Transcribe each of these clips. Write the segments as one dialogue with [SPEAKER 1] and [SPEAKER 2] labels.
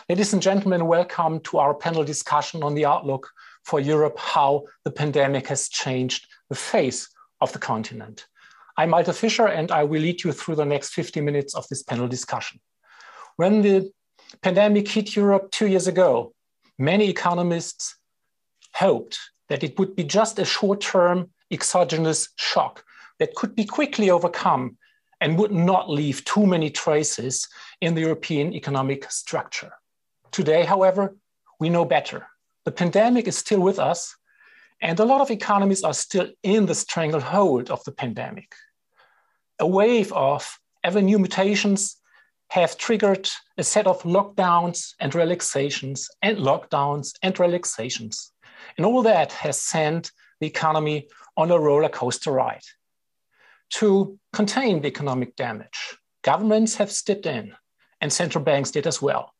[SPEAKER 1] Ladies and gentlemen, welcome to our panel discussion on the outlook for Europe, how the pandemic has changed the face of the continent. I'm Malte Fischer, and I will lead you through the next 50 minutes of this panel discussion. When the pandemic hit Europe 2 years ago, many economists hoped that it would be just a short-term exogenous shock that could be quickly overcome and would not leave too many traces in the European economic structure. Today, however, we know better. The pandemic is still with us, and a lot of economies are still in the stranglehold of the pandemic. A wave of ever new mutations have triggered a set of lockdowns and relaxations, and lockdowns and relaxations. And all that has sent the economy on a roller coaster ride. To contain the economic damage, governments have stepped in, and central banks did as well.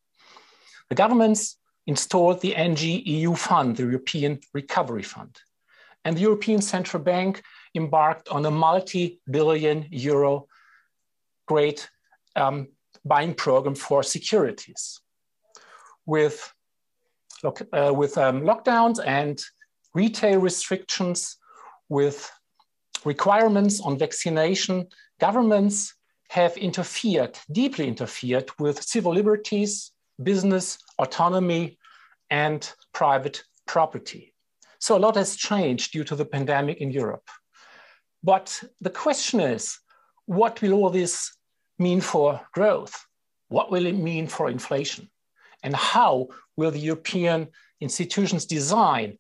[SPEAKER 1] The governments installed the NGEU fund, the European Recovery Fund, and the European Central Bank embarked on a multi-billion euro great buying program for securities. With lockdowns and retail restrictions, with requirements on vaccination, governments have interfered, deeply interfered with civil liberties, business autonomy, and private property. So a lot has changed due to the pandemic in Europe. But the question is, what will all this mean for growth? What will it mean for inflation? And how will the European institutions' design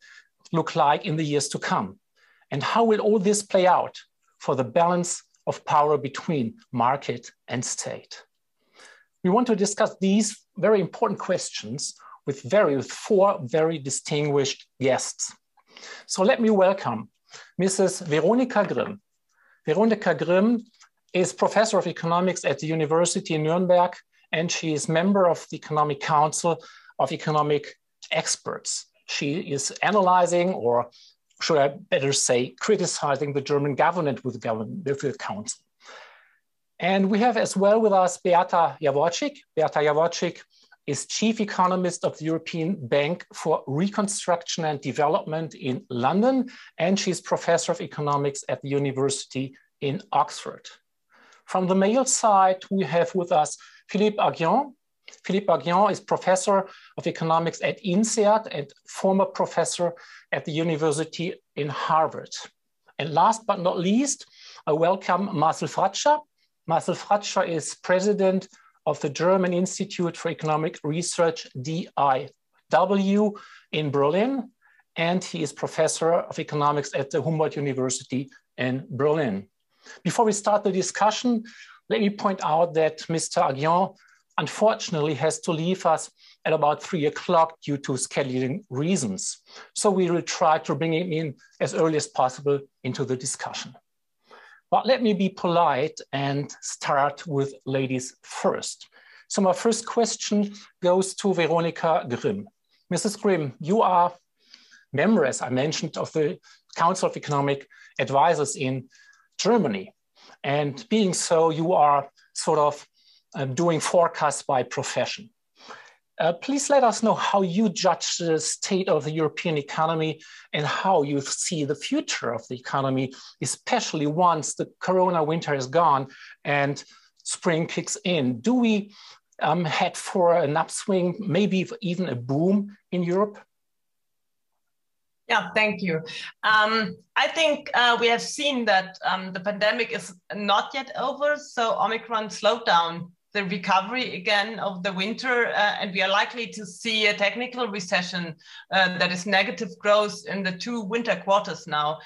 [SPEAKER 1] look like in the years to come? And how will all this play out for the balance of power between market and state? We want to discuss these very important questions with four very distinguished guests. So let me welcome Mrs. Veronika Grimm. Veronika Grimm is Professor of Economics at the University in Nuremberg, and she is member of the Economic Council of Economic Experts. She is analyzing, or should I better say, criticizing the German government with the council. And we have as well with us Beata Javorcik. Beata Javorcik is Chief Economist of the European Bank for Reconstruction and Development in London, and she's Professor of Economics at the University in Oxford. From the male side, we have with us Philippe Aghion. Philippe Aghion is Professor of Economics at INSEAD and former professor at the University in Harvard. And last but not least, I welcome Marcel Fratzscher. Marcel Fratzscher is President of the German Institute for Economic Research, DIW, in Berlin, and he is Professor of Economics at the Humboldt University in Berlin. Before we start the discussion, let me point out that Mr. Aghion unfortunately has to leave us at about 3 o'clock due to scheduling reasons. So we will try to bring him in as early as possible into the discussion. But let me be polite and start with ladies first. So my first question goes to Veronika Grimm. Mrs. Grimm, you are member, as I mentioned, of the Council of Economic Advisors in Germany. And being so, you are sort of doing forecasts by profession. Please let us know how you judge the state of the European economy and how you see the future of the economy, especially once the Corona winter is gone and spring kicks in. Do we head for an upswing, maybe even a boom in Europe?
[SPEAKER 2] Yeah, thank you. I think we have seen that the pandemic is not yet over, so Omicron slowed down the recovery again of the winter, and we are likely to see a technical recession that is negative growth in the 2 winter quarters now.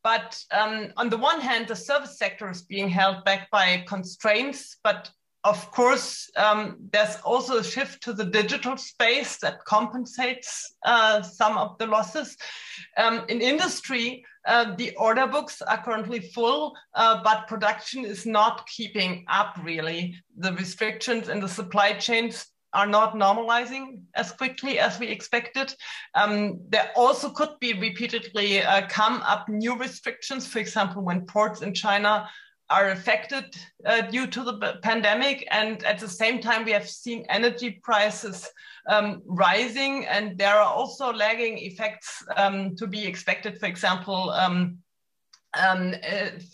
[SPEAKER 2] But on the one hand, the service sector is being held back by constraints, but of course, there's also a shift to the digital space that compensates some of the losses. In industry, the order books are currently full, but production is not keeping up really. The restrictions in the supply chains are not normalizing as quickly as we expected. There also could be repeatedly come up new restrictions, for example, when ports in China are affected due to the pandemic. And at the same time, we have seen energy prices rising, and there are also lagging effects to be expected. For example,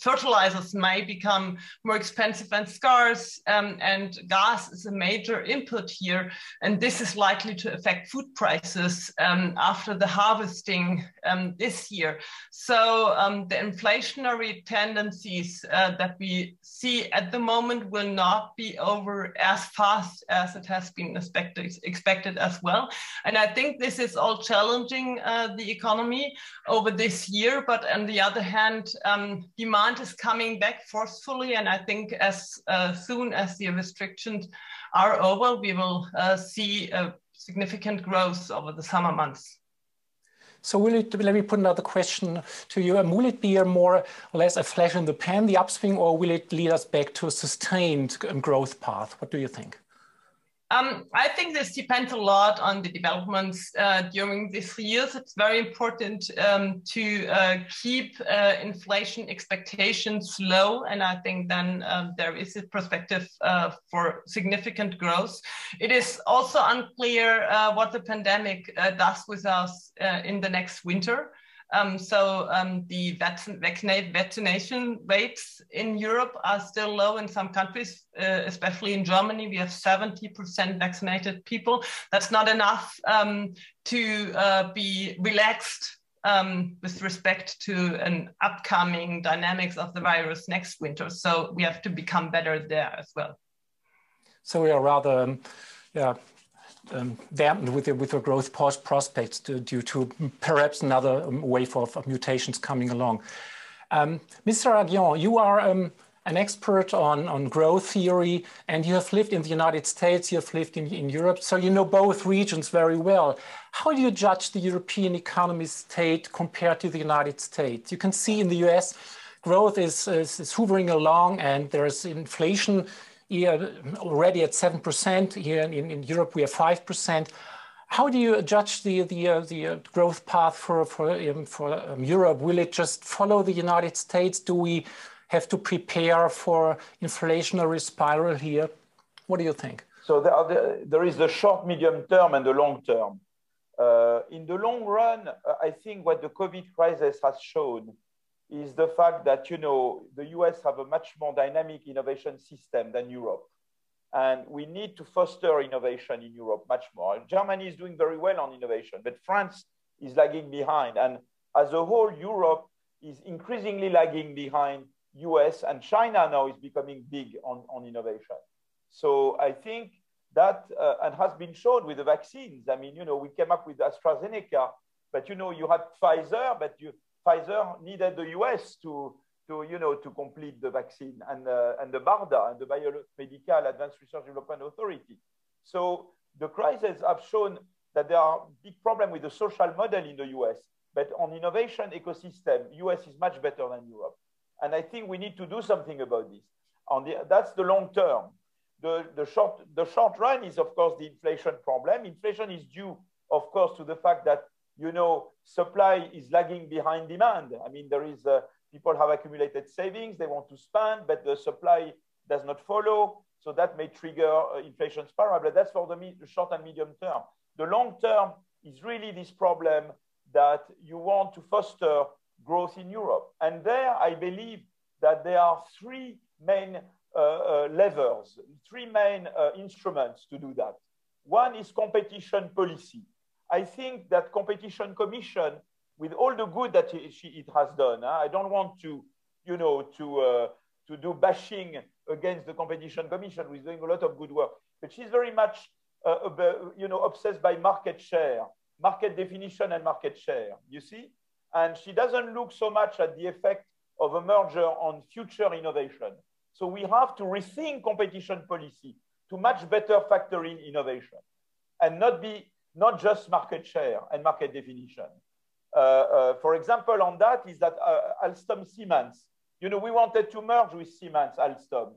[SPEAKER 2] fertilizers may become more expensive and scarce, and gas is a major input here. And this is likely to affect food prices after the harvesting this year. So the inflationary tendencies that we see at the moment will not be over as fast as it has been expected as well. And I think this is all challenging the economy over this year. But on the other hand, demand is coming back forcefully, and I think as soon as the restrictions are over, we will see a significant growth over the summer months.
[SPEAKER 1] So let me put another question to you. Will it be a more or less a flash in the pan, the upswing, or will it lead us back to a sustained growth path? What do you think?
[SPEAKER 2] I think this depends a lot on the developments during these years. It's very important to keep inflation expectations low, and I think then there is a perspective for significant growth. It is also unclear what the pandemic does with us in the next winter. The vaccination rates in Europe are still low in some countries, especially in Germany. We have 70% vaccinated people. That's not enough to be relaxed with respect to an upcoming dynamics of the virus next winter. So we have to become better there as well.
[SPEAKER 1] So we are rather, dampened with the growth prospects due to perhaps another wave of mutations coming along. Mr. Aghion, you are an expert on growth theory, and you have lived in the United States, you have lived in Europe, so you know both regions very well. How do you judge the European economy's state compared to the United States? You can see in the US, growth is hovering along, and there's inflation already at 7%. Here in Europe, we have 5%. How do you judge the growth path for Europe? Will it just follow the United States? Do we have to prepare for inflationary spiral here? What do you think?
[SPEAKER 3] So there is the short, medium term, and the long term. In the long run, I think what the COVID crisis has shown is the fact that, the US have a much more dynamic innovation system than Europe. And we need to foster innovation in Europe much more. Germany is doing very well on innovation, but France is lagging behind. And as a whole, Europe is increasingly lagging behind US, and China now is becoming big on innovation. So I think that, and has been shown with the vaccines. I mean, we came up with AstraZeneca, but you had Pfizer, but Pfizer needed the US to complete the vaccine, and the BARDA, and the Biomedical Advanced Research Development Authority. So the crises have shown that there are big problems with the social model in the US, but on innovation ecosystem, US is much better than Europe. And I think we need to do something about this. That's the long term. The short run is, of course, the inflation problem. Inflation is due, of course, to the fact that supply is lagging behind demand. I mean, people have accumulated savings, they want to spend, but the supply does not follow. So that may trigger inflation spiral, but that's for the short and medium term. The long term is really this problem that you want to foster growth in Europe. And there, I believe that there are three main levers, three main instruments to do that. One is competition policy. I think that competition commission, with all the good that it has done, I don't want to do bashing against the competition commission, who is doing a lot of good work, but she's very much obsessed by market share, market definition and market share, you see? And she doesn't look so much at the effect of a merger on future innovation. So we have to rethink competition policy to much better factor in innovation and not just market share and market definition. For example, on that is that Alstom Siemens, we wanted to merge with Siemens Alstom.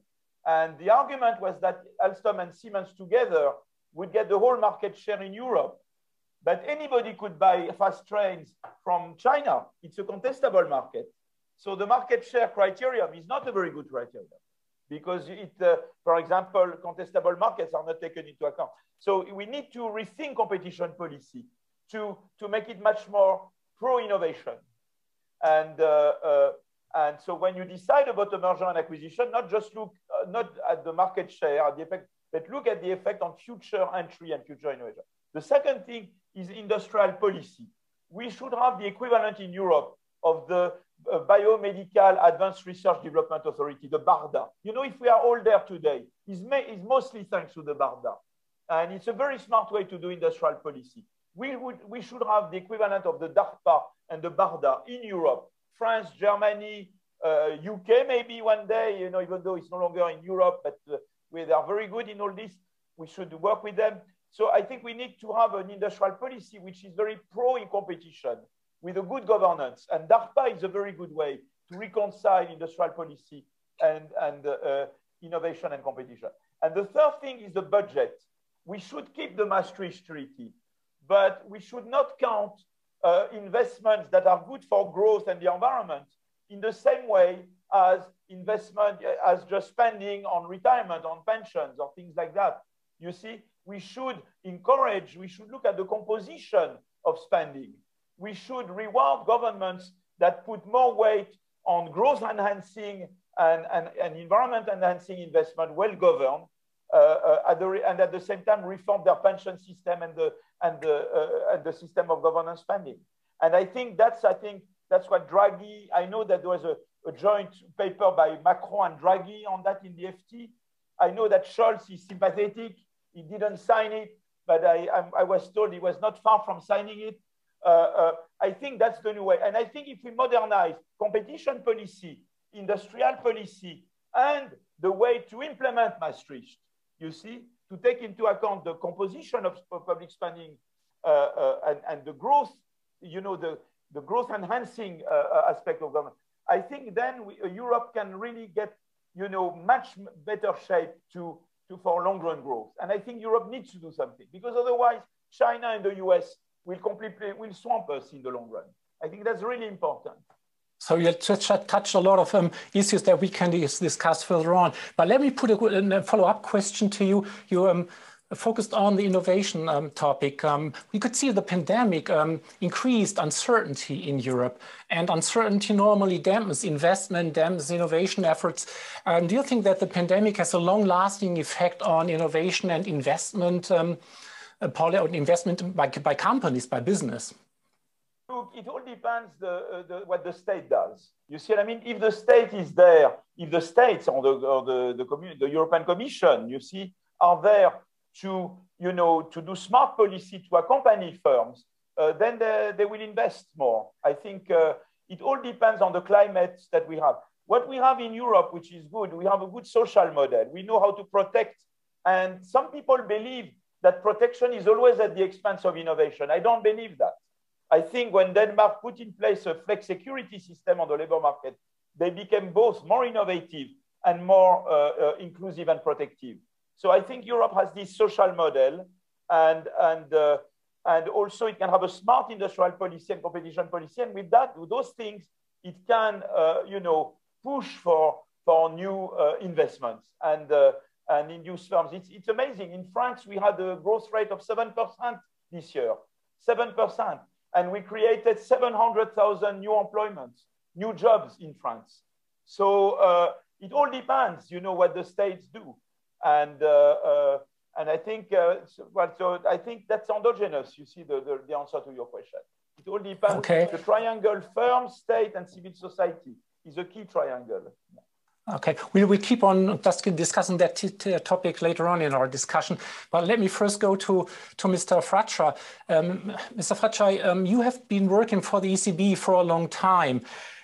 [SPEAKER 3] And the argument was that Alstom and Siemens together would get the whole market share in Europe. But anybody could buy fast trains from China. It's a contestable market. So the market share criterion is not a very good criterion because for example, contestable markets are not taken into account. So we need to rethink competition policy to make it much more pro-innovation. And so when you decide about a merger and acquisition, not just look not at the market share, at the effect, but look at the effect on future entry and future innovation. The second thing is industrial policy. We should have the equivalent in Europe of the Biomedical Advanced Research Development Authority, the BARDA. You know, if we are all there today, it's mostly thanks to the BARDA. And it's a very smart way to do industrial policy. We should have the equivalent of the DARPA and the BARDA in Europe, France, Germany, UK maybe one day, you know, even though it's no longer in Europe, but they are very good in all this. We should work with them. So I think we need to have an industrial policy which is very pro in competition with a good governance. And DARPA is a very good way to reconcile industrial policy and innovation and competition. And the third thing is the budget. We should keep the Maastricht Treaty, but we should not count investments that are good for growth and the environment in the same way as investment, as just spending on retirement, on pensions, or things like that. You see, we should encourage, we should look at the composition of spending. We should reward governments that put more weight on growth enhancing and environment enhancing investment, well governed, and at the same time reform their pension system and the system of governance spending. And I think that's what Draghi, I know that there was a joint paper by Macron and Draghi on that in the FT. I know that Scholz is sympathetic. He didn't sign it, but I was told he was not far from signing it. I think that's the new way. And I think if we modernize competition policy, industrial policy, and the way to implement Maastricht, you see, to take into account the composition of public spending and the growth, you know, the growth enhancing aspect of government, I think then Europe can really get, you know, much better shape for long run growth. And I think Europe needs to do something because otherwise China and the US will swamp us in the long run. I think that's really important.
[SPEAKER 1] So you touched a lot of issues that we can discuss further on. But let me put a follow-up question to you. You focused on the innovation topic. We could see the pandemic increased uncertainty in Europe, and uncertainty normally dampens investment, dampens innovation efforts. Do you think that the pandemic has a long-lasting effect on innovation and investment, investment by companies, by business?
[SPEAKER 3] Look, it all depends what the state does. You see what I mean? If the state is there, if the states or the European Commission, you see, are there to, you know, to do smart policy to accompany firms, then they will invest more. I think it all depends on the climate that we have. What we have in Europe, which is good, we have a good social model. We know how to protect. And some people believe that protection is always at the expense of innovation. I don't believe that. I think when Denmark put in place a flex security system on the labor market, they became both more innovative and more inclusive and protective. So I think Europe has this social model, and also it can have a smart industrial policy and competition policy. And with that, with those things, it can you know, push for new investments and induce firms. It's amazing. In France, we had a growth rate of 7% this year, 7%. And we created 700,000 new employments, new jobs in France. So it all depends, you know, what the states do. And I think, so I think that's endogenous, you see, the answer to your question. It all depends.
[SPEAKER 1] Okay.
[SPEAKER 3] The triangle firm, state, and civil society is a key triangle.
[SPEAKER 1] Okay, we will keep on discussing that topic later on in our discussion. But let me first go to Mr. Fratzscher. Mr. Fratzscher, you have been working for the ECB for a long time.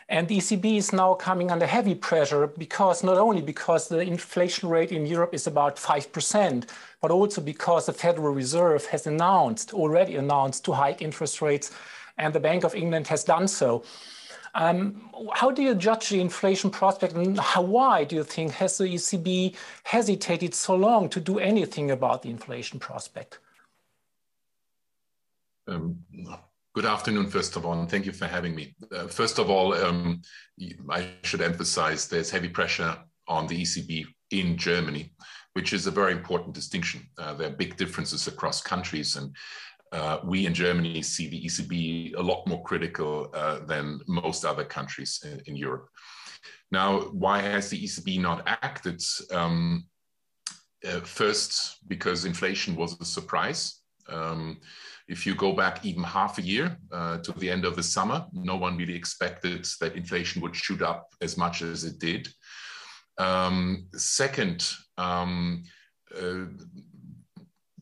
[SPEAKER 1] And the ECB is now coming under heavy pressure because not only because the inflation rate in Europe is about 5%, but also because the Federal Reserve has already announced to hike interest rates, and the Bank of England has done so. How do you judge the inflation prospect, and why do you think has the ECB hesitated so long to do anything about the inflation prospect?
[SPEAKER 4] Good afternoon, first of all, and thank you for having me. First of all, I should emphasize there's heavy pressure on the ECB in Germany, which is a very important distinction. There are big differences across countries, and we in Germany see the ECB a lot more critical than most other countries in Europe. Now, why has the ECB not acted? First, because inflation was a surprise. If you go back even half a year to the end of the summer, no one really expected that inflation would shoot up as much as it did. Second,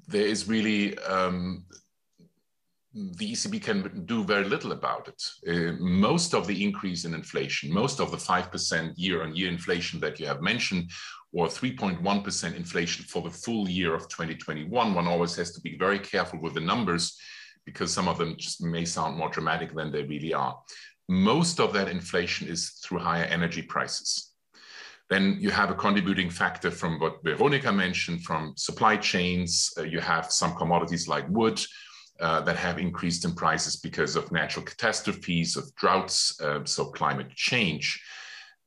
[SPEAKER 4] there is really, the ECB can do very little about it. Most of the increase in inflation, most of the 5% year-on-year inflation that you have mentioned, or 3.1% inflation for the full year of 2021. One always has to be very careful with the numbers because some of them just may sound more dramatic than they really are. Most of that inflation is through higher energy prices. Then you have a contributing factor from what Veronika mentioned, from supply chains. You have some commodities like wood that have increased in prices because of natural catastrophes, of droughts, so climate change.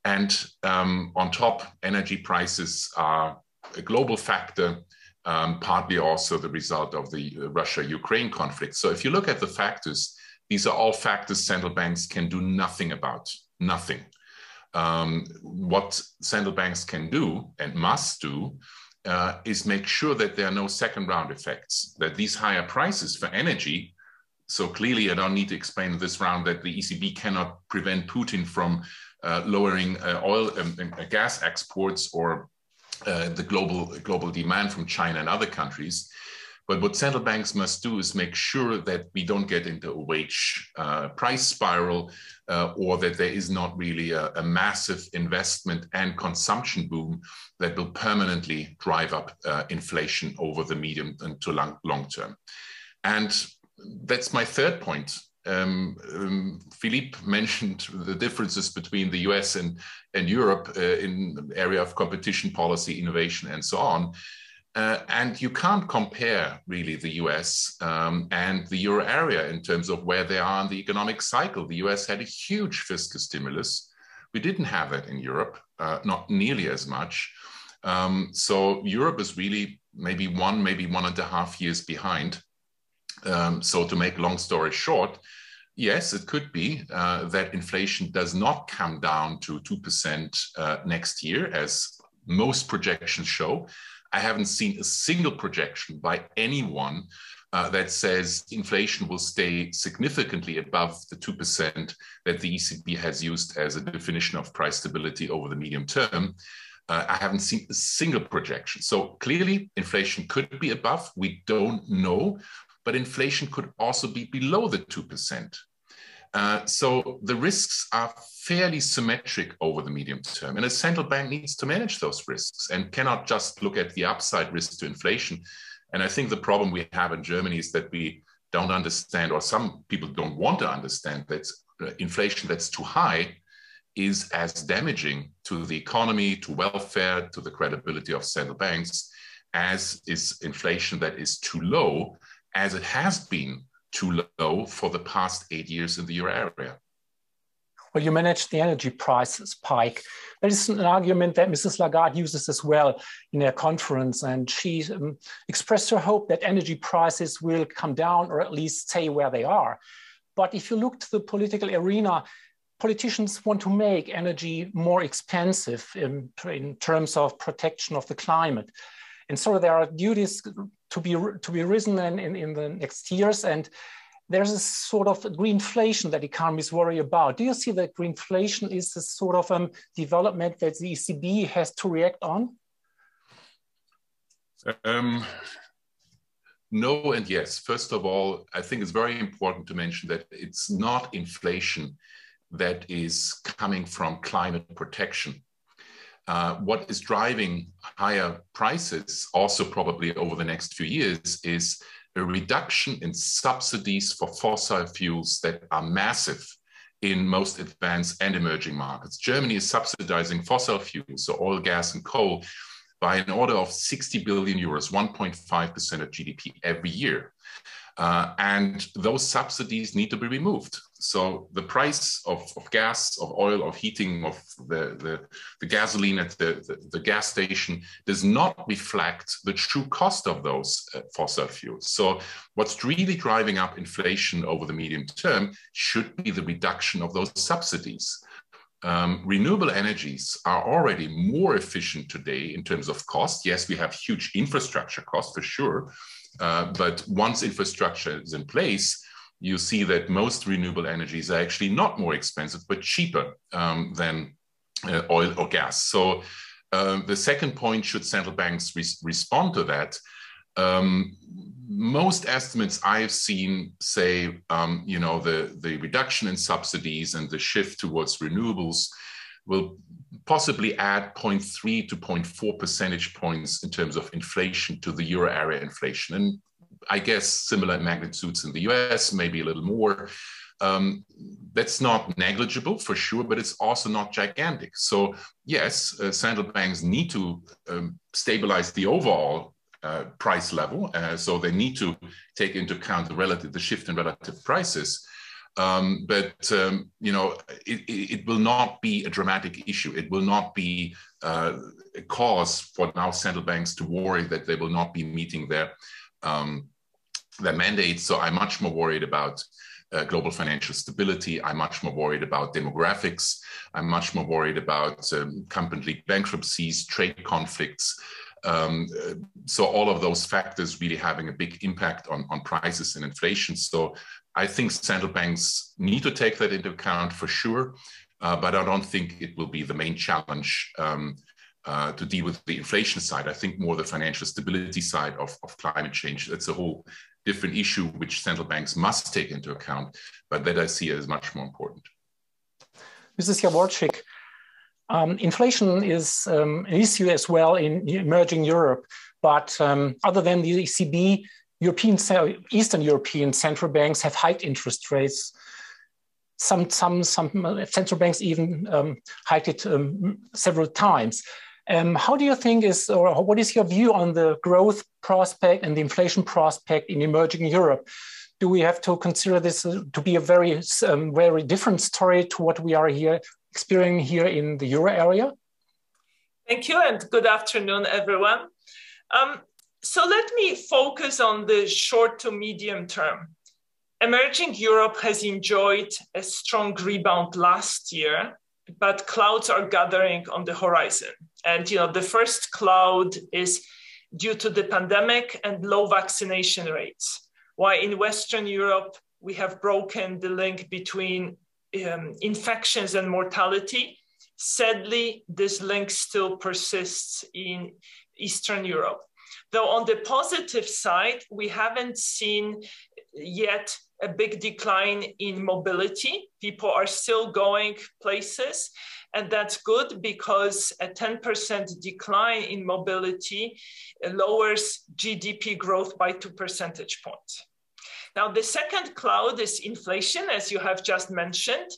[SPEAKER 4] And on top, energy prices are a global factor, partly also the result of the Russia-Ukraine conflict. So if you look at the factors, these are all factors central banks can do nothing about, nothing. What central banks can do and must do is make sure that there are no second round effects, that these higher prices for energy, so clearly I don't need to explain this round that the ECB cannot prevent Putin from lowering oil and gas exports or the global demand from China and other countries. But what central banks must do is make sure that we don't get into a wage price spiral or that there is not really a massive investment and consumption boom that will permanently drive up inflation over the medium and to long term. And that's my third point. Philippe mentioned the differences between the US and Europe in the area of competition policy, innovation, and so on. And you can't compare really the US and the euro area in terms of where they are in the economic cycle. The US had a huge fiscal stimulus. We didn't have that in Europe, not nearly as much. So Europe is really maybe 1.5 years behind. So to make a long story short, yes, it could be that inflation does not come down to 2% next year, as most projections show. I haven't seen a single projection by anyone that says inflation will stay significantly above the 2% that the ECB has used as a definition of price stability over the medium term. I haven't seen a single projection. So clearly inflation could be above, we don't know, but inflation could also be below the 2%. So the risks are fairly symmetric over the medium term, and a central bank needs to manage those risks and cannot just look at the upside risk to inflation. And I think the problem we have in Germany is that we don't understand, or some people don't want to understand, that inflation that's too high is as damaging to the economy, to welfare, to the credibility of central banks, as is inflation that is too low, as it has been too low for the past 8 years in the euro area.
[SPEAKER 1] Well, you managed the energy price spike. That is an argument that Mrs. Lagarde uses as well in her conference, and she expressed her hope that energy prices will come down or at least stay where they are. But if you look to the political arena, politicians want to make energy more expensive in terms of protection of the climate. And so there are duties to be risen in the next years, and there's a sort of greenflation that economists worry about. Do you see that greenflation is a sort of development that the ECB has to react on?
[SPEAKER 4] No and yes. First of all, I think it's very important to mention that it's not inflation that is coming from climate protection. What is driving higher prices also probably over the next few years is a reduction in subsidies for fossil fuels that are massive in most advanced and emerging markets. Germany is subsidizing fossil fuels, so oil, gas, and coal, by an order of 60 billion euros, 1.5% of GDP every year. And those subsidies need to be removed. So the price of gas, of oil, of heating, of the gasoline at the gas station does not reflect the true cost of those fossil fuels. So what's really driving up inflation over the medium term should be the reduction of those subsidies. Renewable energies are already more efficient today in terms of cost. Yes, we have huge infrastructure costs for sure. But once infrastructure is in place, you see that most renewable energies are actually not more expensive, but cheaper than oil or gas. So the second point, should central banks respond to that? Most estimates I've seen say, the reduction in subsidies and the shift towards renewables will possibly add 0.3 to 0.4 percentage points in terms of inflation to the euro area inflation. And I guess similar magnitudes in the US, maybe a little more. That's not negligible for sure, but it's also not gigantic. So yes, central banks need to stabilize the overall price level. So they need to take into account the shift in relative prices. It will not be a dramatic issue. It will not be a cause for now central banks to worry that they will not be meeting their mandates. So I'm much more worried about global financial stability. I'm much more worried about demographics. I'm much more worried about company bankruptcies, trade conflicts. So all of those factors really having a big impact on prices and inflation. So I think central banks need to take that into account for sure, but I don't think it will be the main challenge to deal with the inflation side. I think more the financial stability side of climate change. That's a whole different issue which central banks must take into account, but that I see as much more important.
[SPEAKER 1] Mrs. Javorcik, inflation is an issue as well in emerging Europe, but other than the ECB, Eastern European central banks have hiked interest rates. Some central banks even hiked it several times. How do you think what is your view on the growth prospect and the inflation prospect in emerging Europe? Do we have to consider this to be a very different story to what we are experiencing here in the euro area?
[SPEAKER 5] Thank you, and good afternoon, everyone. So let me focus on the short to medium term. Emerging Europe has enjoyed a strong rebound last year, but clouds are gathering on the horizon. And the first cloud is due to the pandemic and low vaccination rates. While in Western Europe, we have broken the link between infections and mortality. Sadly, this link still persists in Eastern Europe. Though on the positive side, we haven't seen yet a big decline in mobility. People are still going places, and that's good because a 10% decline in mobility lowers GDP growth by 2 percentage points. Now, the second cloud is inflation, as you have just mentioned.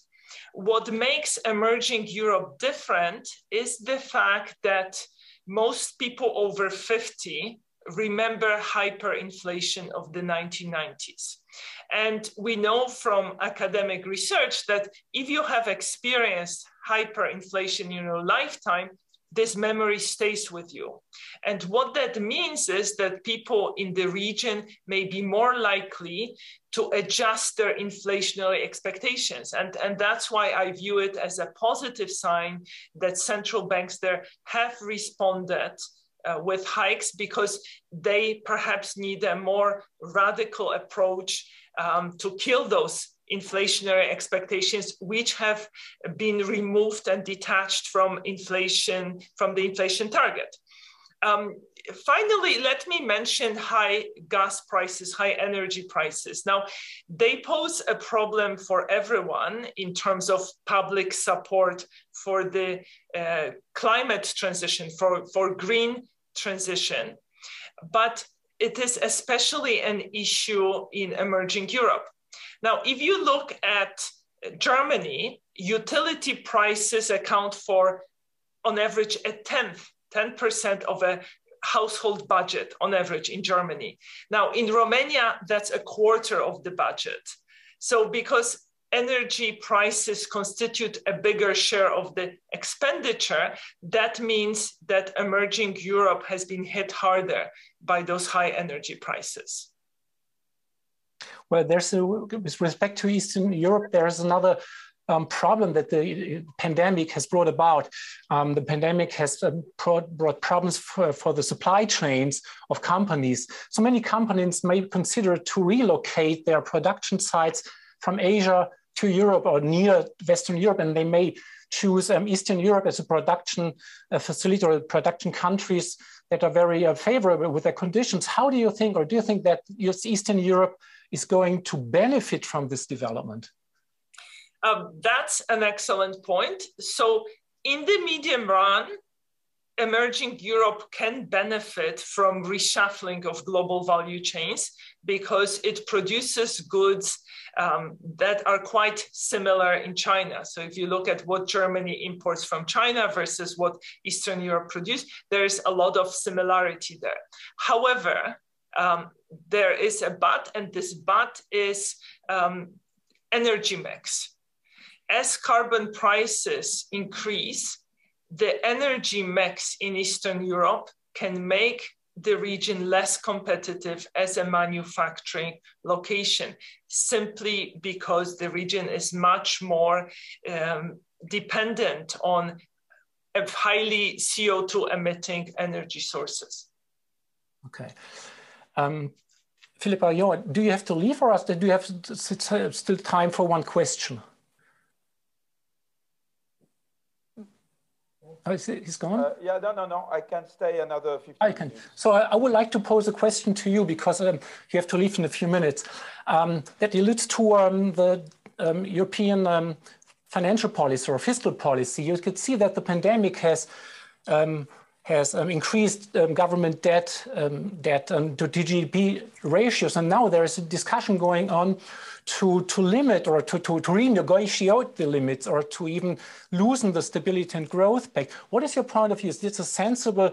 [SPEAKER 5] What makes emerging Europe different is the fact that most people over 50 remember hyperinflation of the 1990s. And we know from academic research that if you have experienced hyperinflation in your lifetime, this memory stays with you. And what that means is that people in the region may be more likely to adjust their inflationary expectations. And that's why I view it as a positive sign that central banks there have responded with hikes, because they perhaps need a more radical approach to kill those inflationary expectations, which have been removed and detached from inflation, from the inflation target. Finally, let me mention high gas prices, high energy prices. Now, they pose a problem for everyone in terms of public support for the climate transition, for green transition. But it is especially an issue in emerging Europe. Now, if you look at Germany, utility prices account for, on average, 10% of a household budget on average in Germany. Now, in Romania, that's a quarter of the budget. So because energy prices constitute a bigger share of the expenditure, that means that emerging Europe has been hit harder by those high energy prices.
[SPEAKER 1] Well, with respect to Eastern Europe, there's another problem that the pandemic has brought about. The pandemic has brought problems for the supply chains of companies. So many companies may consider to relocate their production sites from Asia to Europe or near Western Europe, and they may choose Eastern Europe as a production facility or production countries that are very favorable with their conditions. How do you think, or do you think that Eastern Europe is going to benefit from this development?
[SPEAKER 5] That's an excellent point. So in the medium run, emerging Europe can benefit from reshuffling of global value chains because it produces goods that are quite similar in China. So if you look at what Germany imports from China versus what Eastern Europe produces, there's a lot of similarity there. However, there is a but, and this but is energy mix. As carbon prices increase, the energy mix in Eastern Europe can make the region less competitive as a manufacturing location, simply because the region is much more dependent on highly CO2 emitting energy sources.
[SPEAKER 1] Okay. Philippe, Aghion, do you have to leave, or do you have still time for one question? Oh, he's gone?
[SPEAKER 3] Yeah, no. I can stay another 15 minutes.
[SPEAKER 1] So I would like to pose a question to you, because you have to leave in a few minutes. That alludes to the European financial policy or fiscal policy. You could see that the pandemic has increased government debt to GDP ratios, and now there is a discussion going on to limit or to renegotiate the limits, or to even loosen the Stability and Growth Pact. What is your point of view? Is this a sensible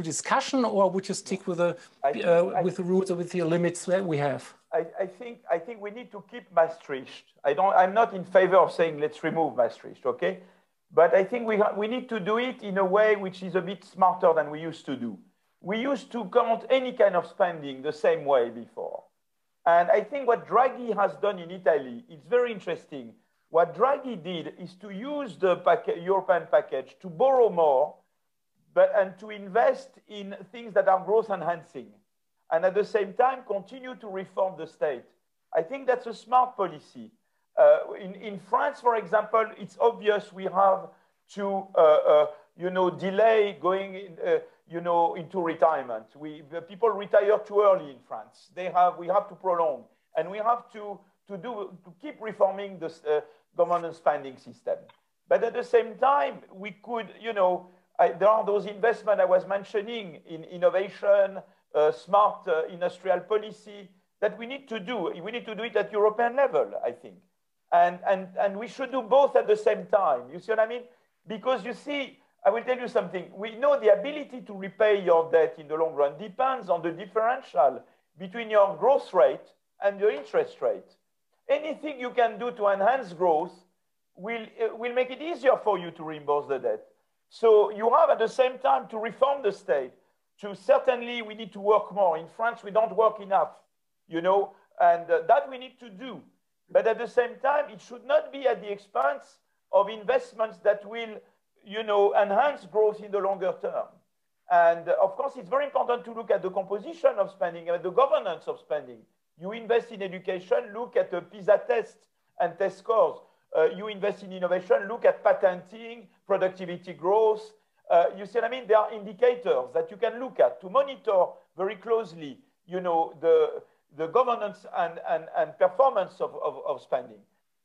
[SPEAKER 1] discussion, or would you stick with the rules or with the limits that we have?
[SPEAKER 3] I think we need to keep Maastricht. I'm not in favor of saying let's remove Maastricht, okay? But I think we need to do it in a way which is a bit smarter than we used to do. We used to count any kind of spending the same way before. And I think what Draghi has done in Italy is very interesting. What Draghi did is to use the European package to borrow more, and to invest in things that are growth enhancing, and at the same time continue to reform the state. I think that's a smart policy. In France, for example, it's obvious we have to delay going into retirement. People retire too early in France. We have to prolong, and we have to keep reforming the government spending system. But at the same time, we could, there are those investments I was mentioning in innovation, smart industrial policy that we need to do. We need to do it at European level, I think. And we should do both at the same time. You see what I mean? Because you see, I will tell you something. We know the ability to repay your debt in the long run depends on the differential between your growth rate and your interest rate. Anything you can do to enhance growth will make it easier for you to reimburse the debt. So you have at the same time to reform the state. Certainly we need to work more. In France, we don't work enough, and that we need to do. But at the same time, it should not be at the expense of investments that will enhance growth in the longer term. And of course, it's very important to look at the composition of spending and the governance of spending. You invest in education, look at the PISA test and test scores. You invest in innovation, look at patenting, productivity growth. You see what I mean? There are indicators that you can look at to monitor very closely, the governance and performance of spending.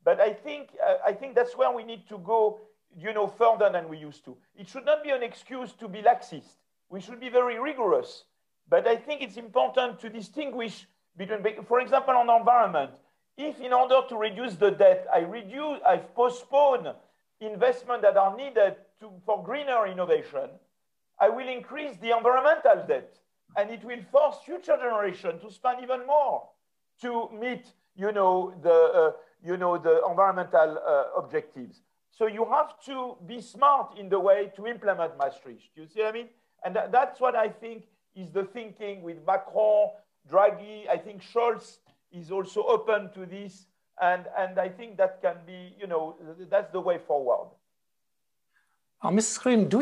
[SPEAKER 3] But I think that's where we need to go, further than we used to. It should not be an excuse to be laxist. We should be very rigorous. But I think it's important to distinguish between, for example, on environment. If in order to reduce the debt, I postpone investment that are needed for greener innovation, I will increase the environmental debt, and it will force future generations to spend even more to meet, the environmental objectives. So you have to be smart in the way to implement Maastricht. You see what I mean? And that's what I think is the thinking with Macron, Draghi. I think Scholz is also open to this. And I think that can be, that's the way forward.
[SPEAKER 1] Mrs. Grimm, do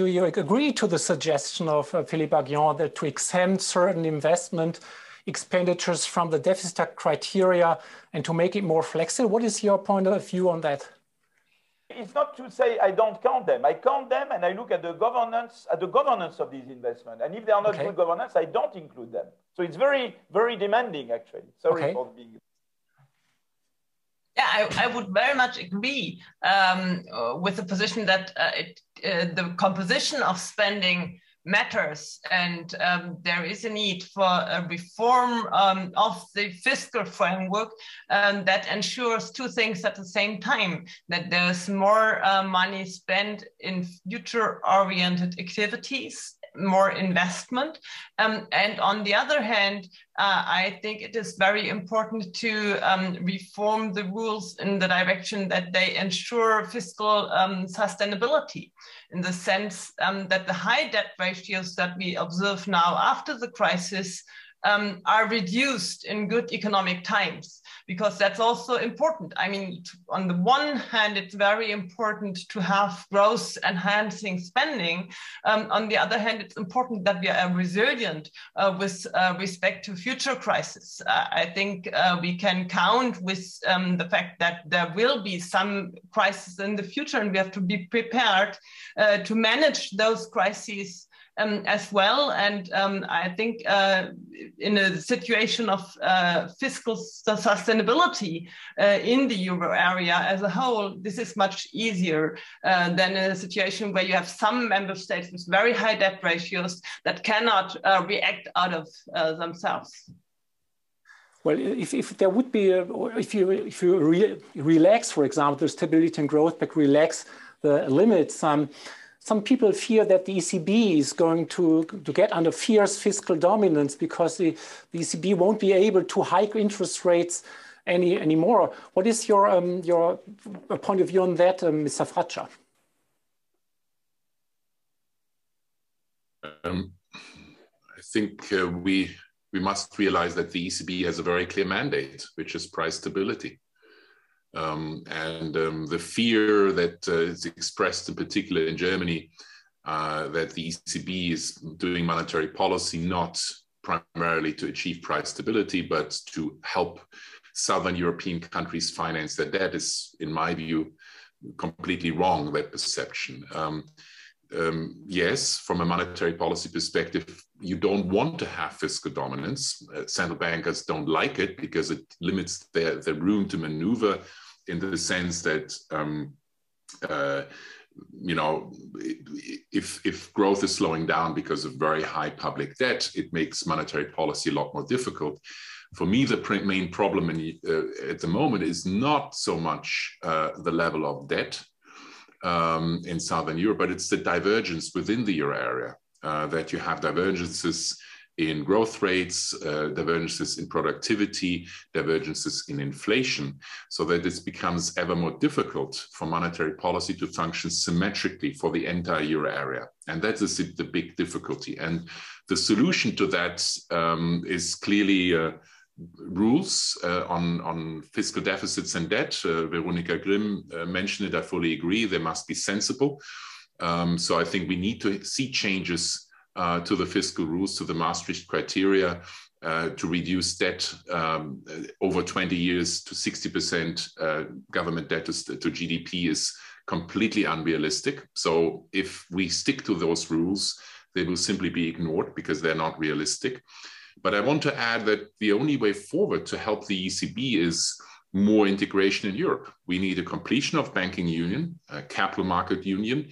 [SPEAKER 1] you agree to the suggestion of Philippe Aghion that to exempt certain investment expenditures from the deficit criteria and to make it more flexible? What is your point of view on that?
[SPEAKER 3] It's not to say I don't count them. I count them and I look at the governance of these investments. And if they are not good governance, I don't include them. So it's very, very demanding, actually. Sorry for being.
[SPEAKER 2] Yeah, I would very much agree with the position that the composition of spending matters, and there is a need for a reform of the fiscal framework that ensures two things at the same time: that there's more money spent in future-oriented activities, more investment, and on the other hand, I think it is very important to reform the rules in the direction that they ensure fiscal sustainability, in the sense that the high debt ratios that we observe now after the crisis are reduced in good economic times, because that's also important. I mean, on the one hand, it's very important to have growth enhancing spending. On the other hand, it's important that we are resilient with respect to future crises. I think we can count with the fact that there will be some crises in the future, and we have to be prepared to manage those crises as well. And I think in a situation of fiscal sustainability in the euro area as a whole, this is much easier than in a situation where you have some member states with very high debt ratios that cannot react out of themselves.
[SPEAKER 1] Well, if there would be, if you relax, for example, the Stability and Growth Pact, relax the limits, some people fear that the ECB is going to get under fierce fiscal dominance because the ECB won't be able to hike interest rates anymore. What is your point of view on that, Mr. Fratzscher?
[SPEAKER 4] I think we must realize that the ECB has a very clear mandate, which is price stability. The fear that is expressed in particular in Germany, that the ECB is doing monetary policy not primarily to achieve price stability, but to help Southern European countries finance their debt, is, in my view, completely wrong, that perception. Yes, from a monetary policy perspective, you don't want to have fiscal dominance. Central bankers don't like it because it limits their room to maneuver, in the sense that, if growth is slowing down because of very high public debt, it makes monetary policy a lot more difficult. For me, the main problem at the moment is not so much the level of debt in Southern Europe, but it's the divergence within the euro area, that you have divergences in growth rates, divergences in productivity, divergences in inflation, so that it becomes ever more difficult for monetary policy to function symmetrically for the entire euro area. And that is the big difficulty. And the solution to that is clearly rules on fiscal deficits and debt. Veronika Grimm mentioned it, I fully agree, they must be sensible. So I think we need to see changes to the fiscal rules, to the Maastricht criteria, to reduce debt over 20 years to 60% government debt to GDP is completely unrealistic. So if we stick to those rules, they will simply be ignored because they're not realistic. But I want to add that the only way forward to help the ECB is more integration in Europe. We need a completion of banking union, a capital market union,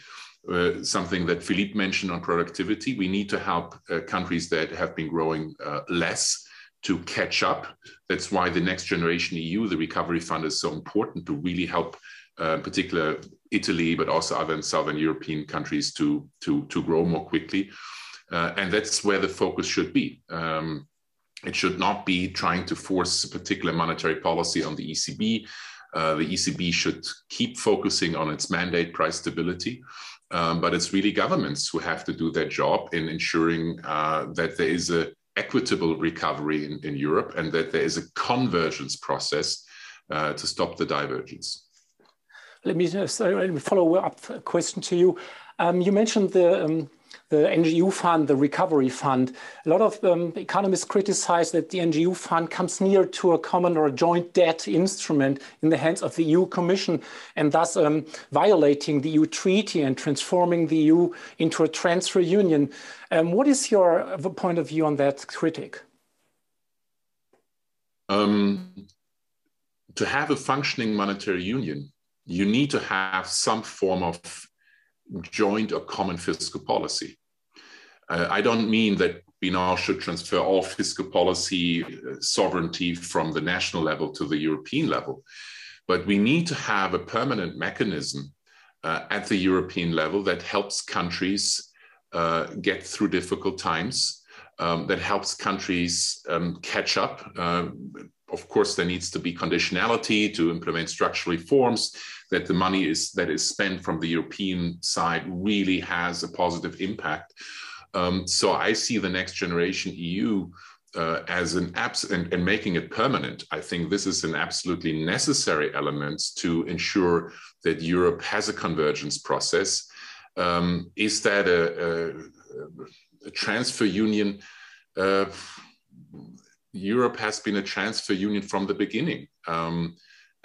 [SPEAKER 4] something that Philippe mentioned on productivity. We need to help countries that have been growing less to catch up. That's why the Next Generation EU, the Recovery Fund, is so important to really help in particular Italy, but also other southern European countries to grow more quickly. And that's where the focus should be. It should not be trying to force a particular monetary policy on the ECB. The ECB should keep focusing on its mandate, price stability, but it's really governments who have to do their job in ensuring that there is an equitable recovery in Europe and that there is a convergence process to stop the divergence.
[SPEAKER 1] Let me follow up a question to you. You mentioned the NGU fund, the recovery fund. A lot of economists criticize that the NGU fund comes near to a common or a joint debt instrument in the hands of the EU Commission, and thus violating the EU treaty and transforming the EU into a transfer union. What is your point of view on that critique?
[SPEAKER 4] To have a functioning monetary union, you need to have some form of joint or common fiscal policy. I don't mean that we now should transfer all fiscal policy sovereignty from the national level to the European level, but we need to have a permanent mechanism at the European level that helps countries get through difficult times, that helps countries catch up. Of course, there needs to be conditionality to implement structural reforms, that the money that is spent from the European side really has a positive impact. So I see the next generation EU as an and making it permanent. I think this is an absolutely necessary element to ensure that Europe has a convergence process. Is that a transfer union? Europe has been a transfer union from the beginning.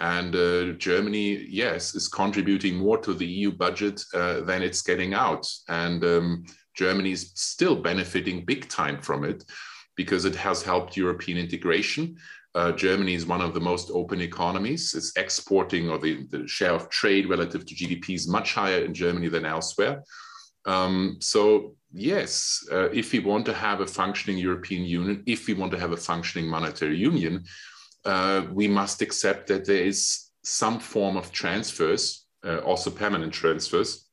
[SPEAKER 4] And Germany, yes, is contributing more to the EU budget than it's getting out. And Germany is still benefiting big time from it because it has helped European integration. Germany is one of the most open economies. It's exporting, or the share of trade relative to GDP is much higher in Germany than elsewhere. So yes, if we want to have a functioning European Union, if we want to have a functioning monetary union, we must accept that there is some form of transfers, also permanent transfers.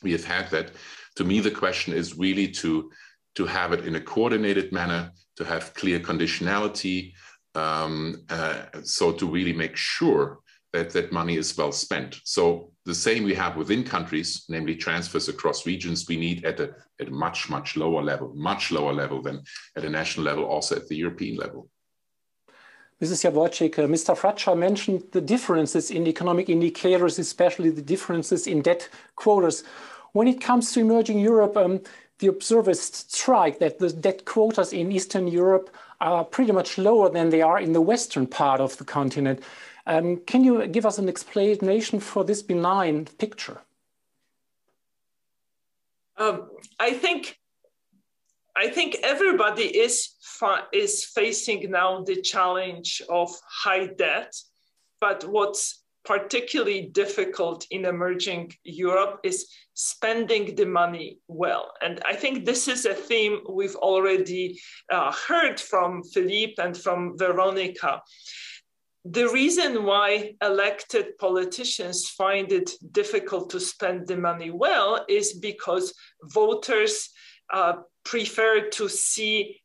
[SPEAKER 4] We have had that. To me, the question is really to have it in a coordinated manner, to have clear conditionality, so to really make sure that that money is well spent. So the same we have within countries, namely transfers across regions, we need at a much, much lower level than at a national level, also at the European level.
[SPEAKER 1] Mrs. Javorcik, Mr. Fratzscher mentioned the differences in economic indicators, especially the differences in debt quotas. When it comes to emerging Europe, the observers strike that the debt quotas in Eastern Europe are pretty much lower than they are in the western part of the continent. Can you give us an explanation for this benign picture?
[SPEAKER 5] I think everybody is facing now the challenge of high debt, but what's particularly difficult in emerging Europe is spending the money well. And I think this is a theme we've already heard from Philippe and from Veronika. The reason why elected politicians find it difficult to spend the money well is because voters prefer to see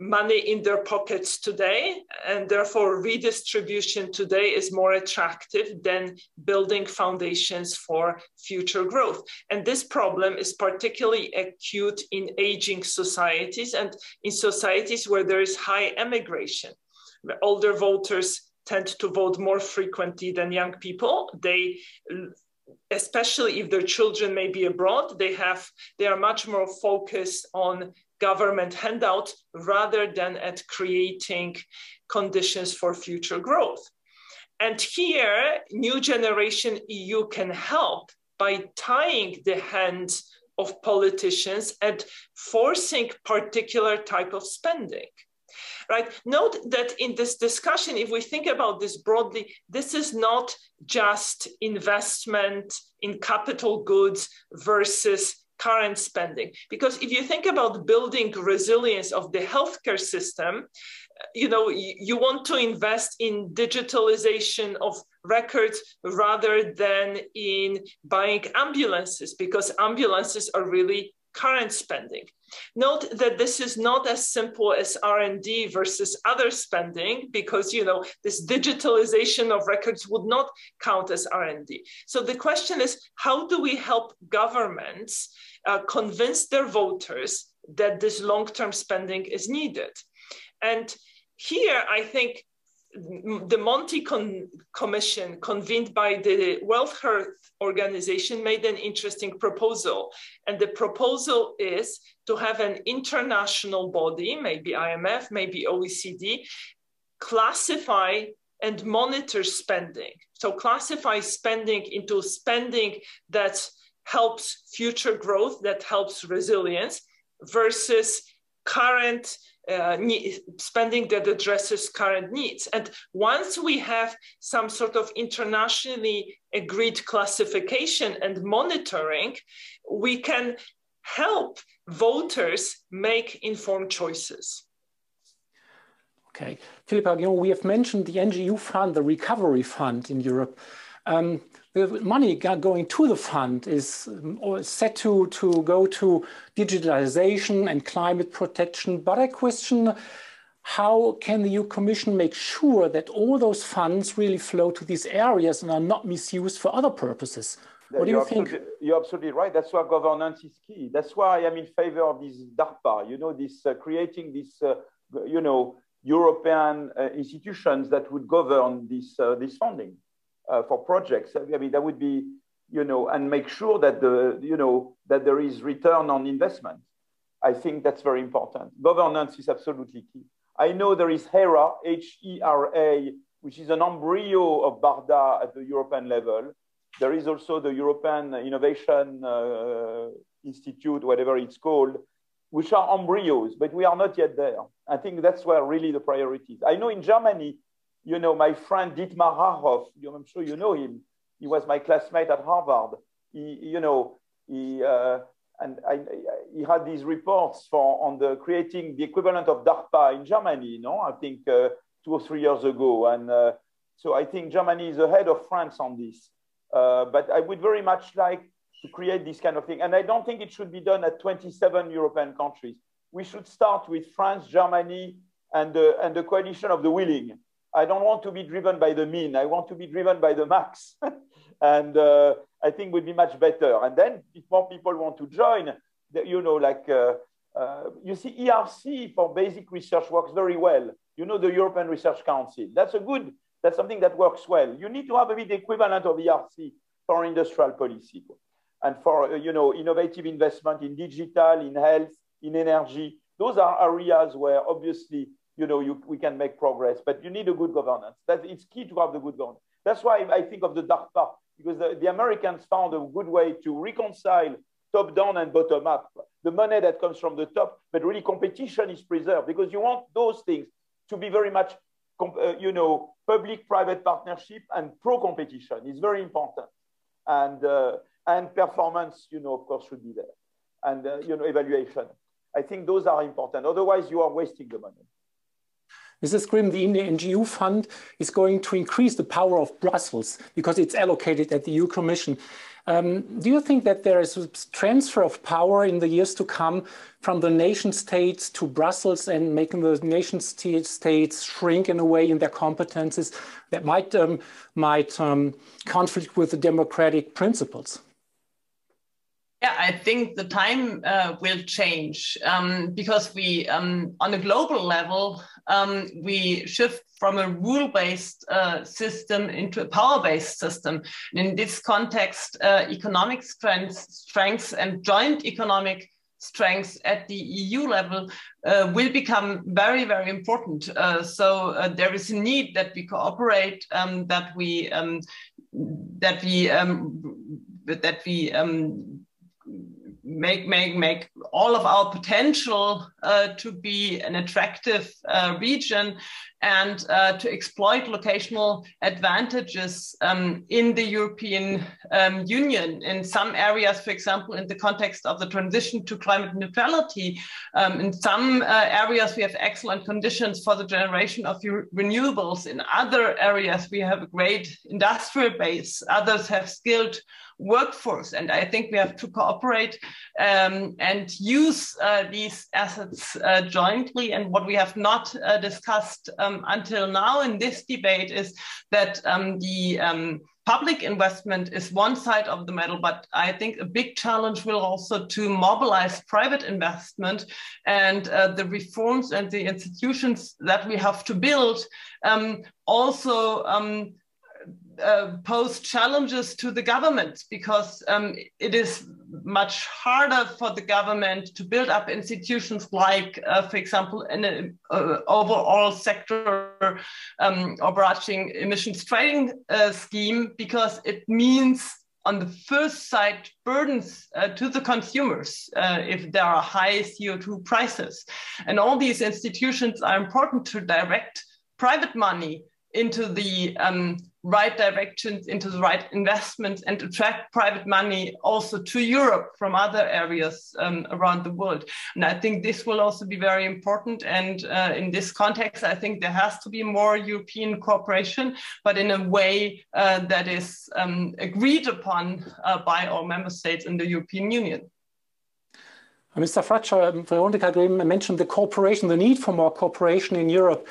[SPEAKER 5] money in their pockets today, and therefore redistribution today is more attractive than building foundations for future growth. And this problem is particularly acute in aging societies and in societies where there is high emigration. Older voters tend to vote more frequently than young people. They, especially if their children may be abroad, they are much more focused on government handouts rather than at creating conditions for future growth. And here, New Generation EU can help by tying the hands of politicians and forcing particular type of spending. Right? Note that in this discussion, if we think about this broadly, this is not just investment in capital goods versus current spending. Because if you think about building resilience of the healthcare system, you want to invest in digitalization of records rather than in buying ambulances, because ambulances are really current spending. Note that this is not as simple as R&D versus other spending, because this digitalization of records would not count as R&D. So the question is, how do we help governments convince their voters that this long-term spending is needed? And here, I think the Monti Commission, convened by the World Health Organization, made an interesting proposal. And the proposal is to have an international body, maybe IMF, maybe OECD, classify and monitor spending. So classify spending into spending that helps future growth, that helps resilience, versus current spending that addresses current needs. And once we have some sort of internationally agreed classification and monitoring, we can help voters make informed choices.
[SPEAKER 1] Okay, Philippe, Aghion, we have mentioned the NGU fund, the recovery fund in Europe. The money going to the fund is set to go to digitalization and climate protection. But I question, how can the EU Commission make sure that all those funds really flow to these areas and are not misused for other purposes? What do you think?
[SPEAKER 3] You're absolutely right. That's why governance is key. That's why I'm in favor of this DARPA, this creating this, European institutions that would govern this funding. For projects, I mean, that would be, and make sure that that there is return on investment. I think that's very important. Governance is absolutely key. I know there is HERA, H-E-R-A, which is an embryo of BARDA at the European level. There is also the European Innovation Institute, whatever it's called, which are embryos, but we are not yet there. I think that's where really the priority is. I know in Germany, my friend Dietmar Harhoff, I'm sure you know him. He was my classmate at Harvard. He had these reports on the creating the equivalent of DARPA in Germany, I think 2 or 3 years ago. And so I think Germany is ahead of France on this. But I would very much like to create this kind of thing. And I don't think it should be done at 27 European countries. We should start with France, Germany, and the coalition of the willing. I don't want to be driven by the mean. I want to be driven by the max. And I think would be much better. And then if more people want to join, you see ERC for basic research works very well. The European Research Council. That's something that works well. You need to have a bit equivalent of ERC for industrial policy and for, innovative investment in digital, in health, in energy. Those are areas where obviously we can make progress, but you need a good governance. It's key to have the good governance. That's why I think of the DARPA, because the Americans found a good way to reconcile top-down and bottom-up. The money that comes from the top, but really competition is preserved, because you want those things to be very much, public-private partnership and pro-competition is very important. And performance, of course, should be there. And, evaluation. I think those are important. Otherwise, you are wasting the money.
[SPEAKER 1] Mrs. Grimm, the NGU fund is going to increase the power of Brussels because it's allocated at the EU Commission. Do you think that there is a transfer of power in the years to come from the nation states to Brussels and making the nation states shrink in a way in their competences that might conflict with the democratic principles?
[SPEAKER 2] Yeah, I think the time will change because we, on a global level, we shift from a rule-based system into a power-based system. And in this context, economic strengths and joint economic strengths at the EU level will become very, very important. So there is a need that we cooperate, that we make all of our potential to be an attractive region, and to exploit locational advantages in the European Union. In some areas, for example, in the context of the transition to climate neutrality, in some areas we have excellent conditions for the generation of renewables. In other areas we have a great industrial base. Others have skilled workforce, and I think we have to cooperate and use these assets jointly. And what we have not discussed until now in this debate is that the public investment is one side of the medal, but I think a big challenge will also to mobilize private investment, and the reforms and the institutions that we have to build also pose challenges to the government, because it is much harder for the government to build up institutions like, for example, an overall sector overarching emissions trading scheme, because it means on the first side burdens to the consumers if there are high CO2 prices. And all these institutions are important to direct private money into the right directions, into the right investments, and attract private money also to Europe from other areas around the world. And I think this will also be very important. And in this context, I think there has to be more European cooperation, but in a way that is agreed upon by all member states in the European Union.
[SPEAKER 1] Mr. Fratzscher, Veronika Grimm mentioned the cooperation, the need for more cooperation in Europe.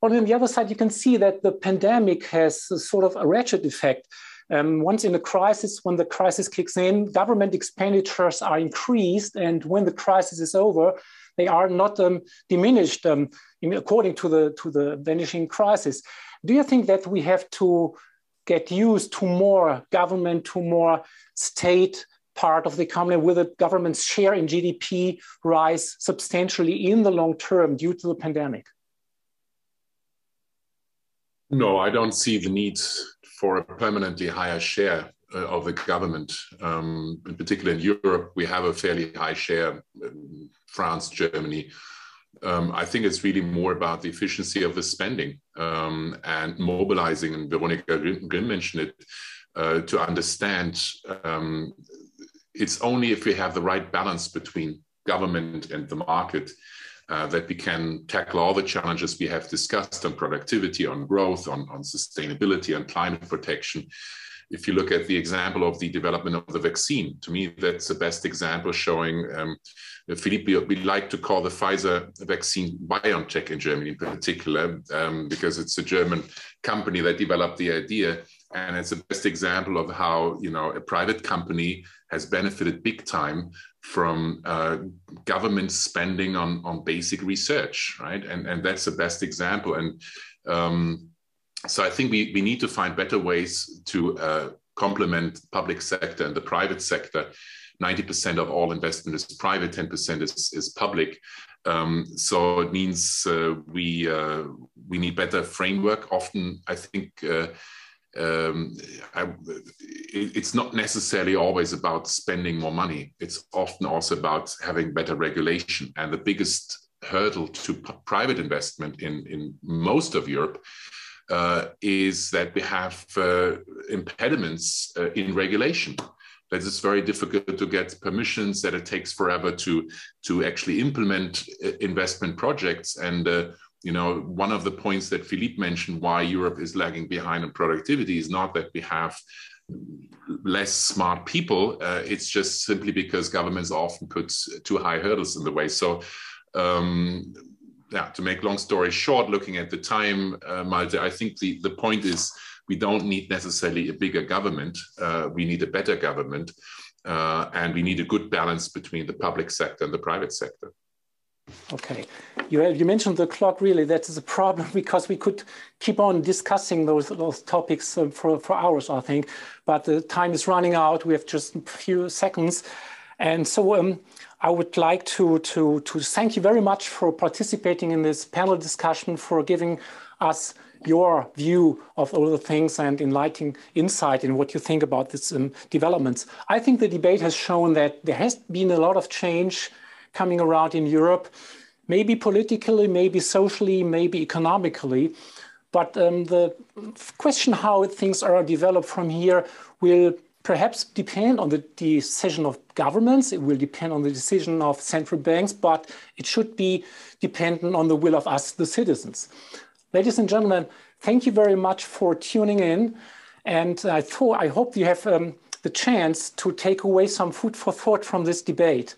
[SPEAKER 1] But on the other side, you can see that the pandemic has a sort of a ratchet effect. Once in a crisis, when the crisis kicks in, government expenditures are increased, and when the crisis is over, they are not diminished according to the vanishing crisis. Do you think that we have to get used to more government, to more state part of the economy? Will the government's share in GDP rise substantially in the long term due to the pandemic?
[SPEAKER 4] No, I don't see the need for a permanently higher share of the government. In particular in Europe, we have a fairly high share, France, Germany. I think it's really more about the efficiency of the spending and mobilizing, and Veronika Grimm mentioned it, to understand it's only if we have the right balance between government and the market that we can tackle all the challenges we have discussed on productivity, on growth, on sustainability, on climate protection. If you look at the example of the development of the vaccine, to me, that's the best example showing, Philippe, we like to call the Pfizer vaccine BioNTech in Germany in particular, because it's a German company that developed the idea. And it's the best example of how, you know, a private company has benefited big time from government spending on basic research, right? And that's the best example. And so I think we need to find better ways to complement public sector and the private sector. 90% of all investment is private, 10% is public. So it means we need better framework. Often, I think, it's not necessarily always about spending more money. It's often also about having better regulation. And the biggest hurdle to private investment in most of Europe is that we have impediments in regulation. That it's very difficult to get permissions, that it takes forever to actually implement investment projects. And you know, one of the points that Philippe mentioned why Europe is lagging behind in productivity is not that we have less smart people. It's just simply because governments often put too high hurdles in the way. So, yeah, to make long story short, looking at the time, Malte, I think the point is we don't need necessarily a bigger government. We need a better government, and we need a good balance between the public sector and the private sector.
[SPEAKER 1] Okay, you mentioned the clock. Really, that is a problem because we could keep on discussing those topics for hours, I think. But the time is running out. We have just a few seconds, and so I would like to thank you very much for participating in this panel discussion, for giving us your view of all the things and enlightening insight in what you think about these developments. I think the debate has shown that there has been a lot of change coming around in Europe. maybe politically, maybe socially, maybe economically. But the question how things are developed from here will perhaps depend on the decision of governments. It will depend on the decision of central banks, but it should be dependent on the will of us, the citizens. Ladies and gentlemen, thank you very much for tuning in. And I hope you have the chance to take away some food for thought from this debate.